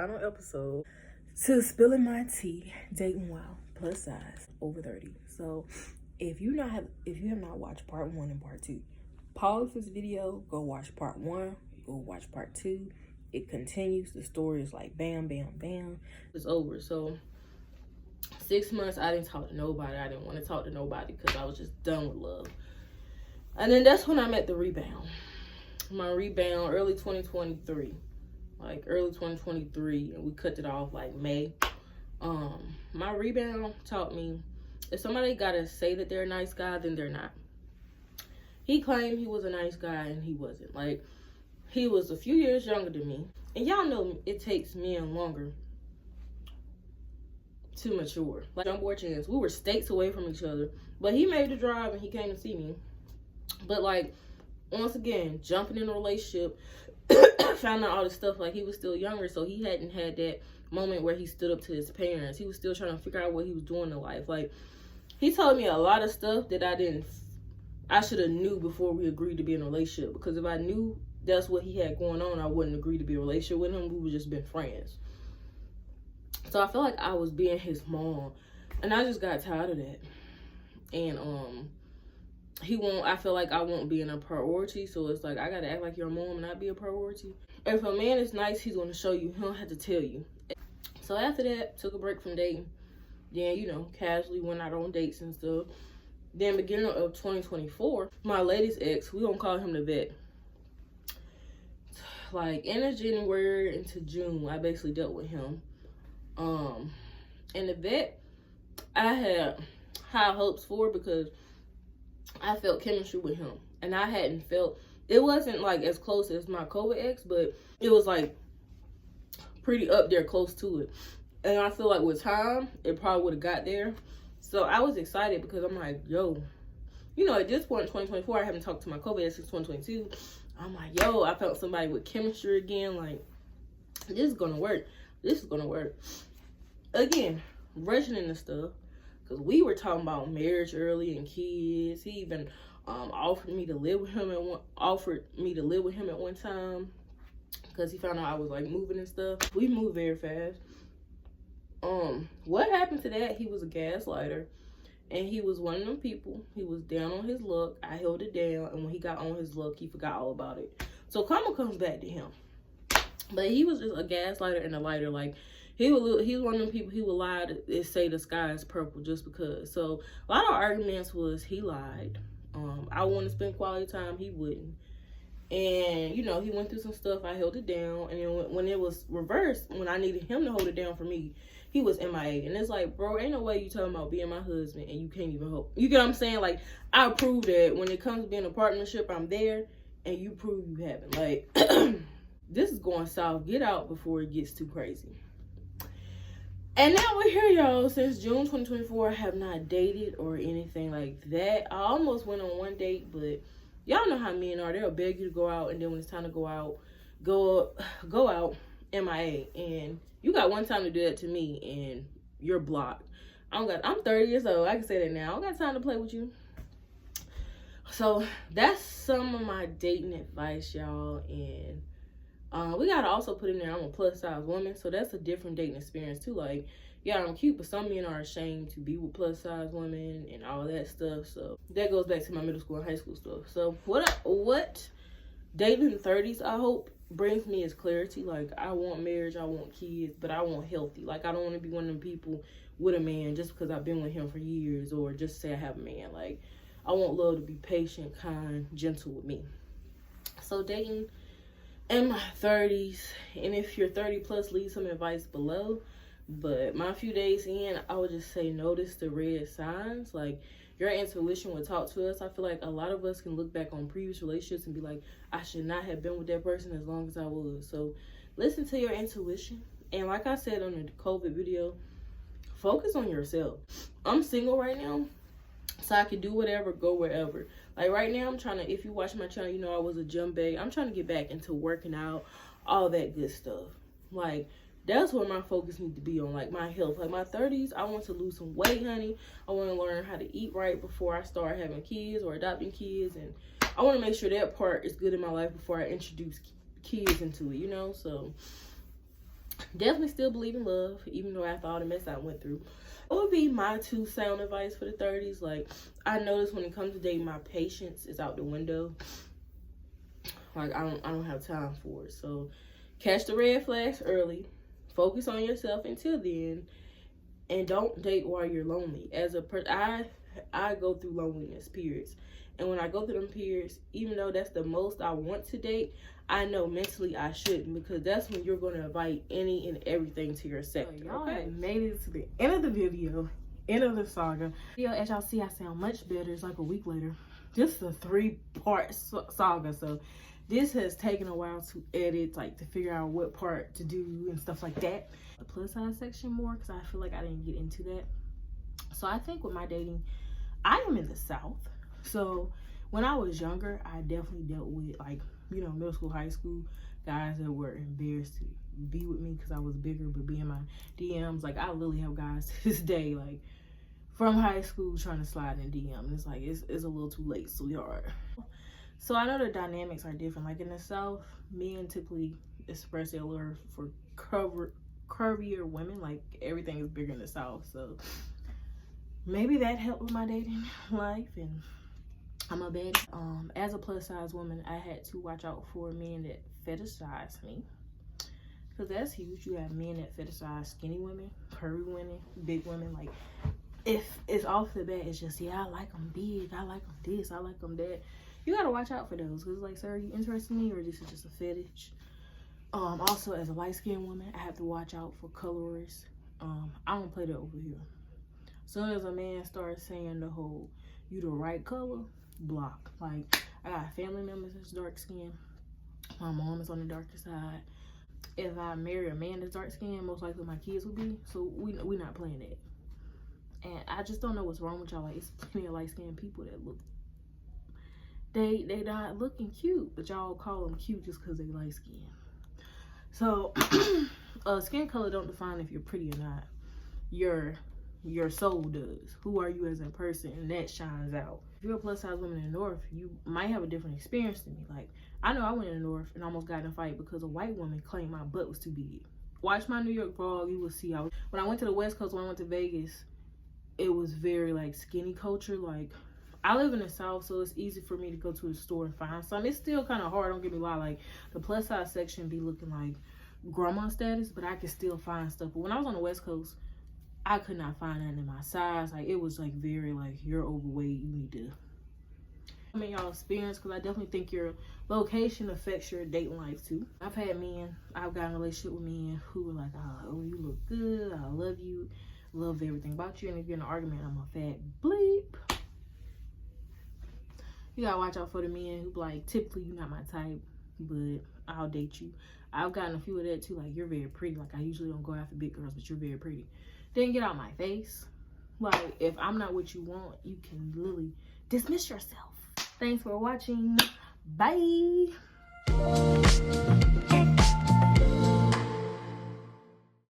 final episode to Spilling My Tea, Dating While Plus Size Over 30. So if you have not watched part 1 and part 2, pause this video, go watch part 1, go watch part 2. It continues. The story is like bam, bam, bam. It's over. So 6 months I didn't talk to nobody. I didn't want to talk to nobody because I was just done with love. And then that's when I met the rebound. My rebound, early 2023. Like early 2023, and we cut it off like May. My rebound taught me if somebody gotta say that they're a nice guy, then they're not. He claimed he was a nice guy and he wasn't. Like, he was a few years younger than me. And y'all know it takes men longer to mature. Like on board chance, we were states away from each other, but he made the drive and he came to see me. But like, once again, jumping in a relationship, found out all this stuff, like he was still younger, so he hadn't had that moment where he stood up to his parents. He was still trying to figure out what he was doing in life. Like, he told me a lot of stuff that I should have knew before we agreed to be in a relationship, because if I knew that's what he had going on, I wouldn't agree to be in a relationship with him. We would just been friends. So I felt like I was being his mom, and I just got tired of that. And I feel like I won't be in a priority, so it's like I gotta act like your mom and not be a priority. If a man is nice, he's gonna show you. He don't have to tell you. So after that, took a break from dating. Then, casually went out on dates and stuff. Then beginning of 2024, my latest ex, we gonna call him the vet. Like in January into June, I basically dealt with him. And the vet, I had high hopes for, because I felt chemistry with him, and I hadn't felt, it wasn't like as close as my COVID ex, but it was like pretty up there, close to it. And I feel like with time, it probably would have got there. So I was excited because I'm like, yo, at this point in 2024, I haven't talked to my COVID ex since 2022. I'm like, yo, I felt somebody with chemistry again. Like, this is gonna work. This is gonna work. Again, rushing into stuff. Because we were talking about marriage early and kids. He even offered me to live with him at one time, because he found out I was like moving and stuff. We moved very fast. What happened to that? He was a gaslighter, and he was one of them people. He was down on his luck. I held it down, and when he got on his luck, he forgot all about it. So karma comes back to him. But he was just a gaslighter and a lighter. Like, he was one of them people, he would lie to say the sky is purple just because. So a lot of arguments was he lied. I want to spend quality time, he wouldn't. And, he went through some stuff, I held it down. And then when it was reversed, when I needed him to hold it down for me, he was MIA. And it's like, bro, ain't no way you talking about being my husband and you can't even hope. You get what I'm saying? Like, I prove that when it comes to being a partnership, I'm there, and you prove you haven't. Like, this is going south. Get out before it gets too crazy. And now we're here, y'all. Since June 2024, I have not dated or anything like that. I almost went on one date, but y'all know how men are. They'll beg you to go out, and then when it's time to go out, go out MIA. And you got one time to do that to me, and you're blocked. I'm 30 years old. I can say that now. I don't got time to play with you. So that's some of my dating advice, y'all. And we gotta also put in there, I'm a plus size woman, so that's a different dating experience too. Like, yeah, I'm cute, but some men are ashamed to be with plus size women and all that stuff. So that goes back to my middle school and high school stuff. So what dating in the 30s, I hope, brings me is clarity. Like, I want marriage, I want kids, but I want healthy. Like, I don't want to be one of them people with a man just because I've been with him for years, or just say I have a man. Like, I want love to be patient, kind, gentle with me. So dating in my 30s, and if you're 30 plus, leave some advice below. But my few days in, I would just say notice the red signs. Like, your intuition will talk to us. I feel like a lot of us can look back on previous relationships and be like, I should not have been with that person as long as I was. So listen to your intuition. And like I said on the COVID video, focus on yourself. I'm single right now, so I can do whatever, go wherever. Like right now, I'm trying to, if you watch my channel, I was a gym babe. I'm trying to get back into working out, all that good stuff. Like, that's where my focus needs to be on, like my health. Like my 30s, I want to lose some weight, honey. I want to learn how to eat right before I start having kids or adopting kids. And I want to make sure that part is good in my life before I introduce kids into it, So Definitely still believe in love, even though after all the mess I went through. It would be my 2 sound advice for the 30s. Like, I notice when it comes to dating, my patience is out the window. Like, I don't have time for it. So catch the red flags early. Focus on yourself until then, and don't date while you're lonely. As a person, I go through loneliness periods, and when I go through them periods, even though that's the most I want to date, I know mentally I shouldn't, because that's when you're going to invite any and everything to your sector. So y'all have made it to the end of the video, end of the saga. As y'all see, I sound much better. It's like a week later. This is a 3-part saga, so this has taken a while to edit, like to figure out what part to do and stuff like that. The plus size section more, because I feel like I didn't get into that. So I think with my dating, I am in the South. So when I was younger, I definitely dealt with, like, you know, middle school, high school guys that were embarrassed to be with me because I was bigger, but be in my DMs. Like, I literally have guys to this day, like, from high school trying to slide in DM. It's like, it's a little too late, sweetheart. So I know the dynamics are different. Like in the South, men typically express their love for curvier women. Like, everything is bigger in the South. So maybe that helped with my dating life. And I'm a baddie. As a plus size woman, I had to watch out for men that fetishize me, because that's huge. You have men that fetishize skinny women, curvy women, big women. Like, if it's off the bat, it's just, yeah, I like them big, I like them this, I like them that. You gotta watch out for those, because like, sir, are you interested in me, or this is just a fetish? Also, as a light-skinned woman, I have to watch out for colorists. I don't play that over here. As soon as a man starts saying the whole, you the right color, block. Like, I got family members that's dark skinned. My mom is on the darker side. If I marry a man that's dark skinned, most likely my kids will be. So we not playing that. And I just don't know what's wrong with y'all. Like, it's plenty of light skinned people that look, they not looking cute, but y'all call them cute just because they light skinned. So skin color don't define if you're pretty or not. Your soul does. Who are you as a person? And that shines out. If you're a plus size woman in the North, you might have a different experience than me. Like, I know I went in the North and almost got in a fight because a white woman claimed my butt was too big. Watch my New York vlog, you will see. When I went to the West Coast, when I went to Vegas, it was very like skinny culture. Like, I live in the South, so it's easy for me to go to the store and find something. It's still kind of hard, don't get me wrong. Like, the plus size section be looking like grandma status, but I can still find stuff. But when I was on the West Coast, I could not find that in my size. Like, it was like very like, you're overweight, you need to. I mean, y'all experience, because I definitely think your location affects your dating life too. I've gotten a relationship with men who were like, oh, you look good, I love you, love everything about you, and if you're in an argument, I'm a fat bleep. You gotta watch out for the men who like, typically you're not my type, but I'll date you. I've gotten a few of that too. Like, you're very pretty. Like, I usually don't go after big girls, but you're very pretty. Then get out my face. Like, if I'm not what you want, you can literally dismiss yourself. Thanks for watching. Bye.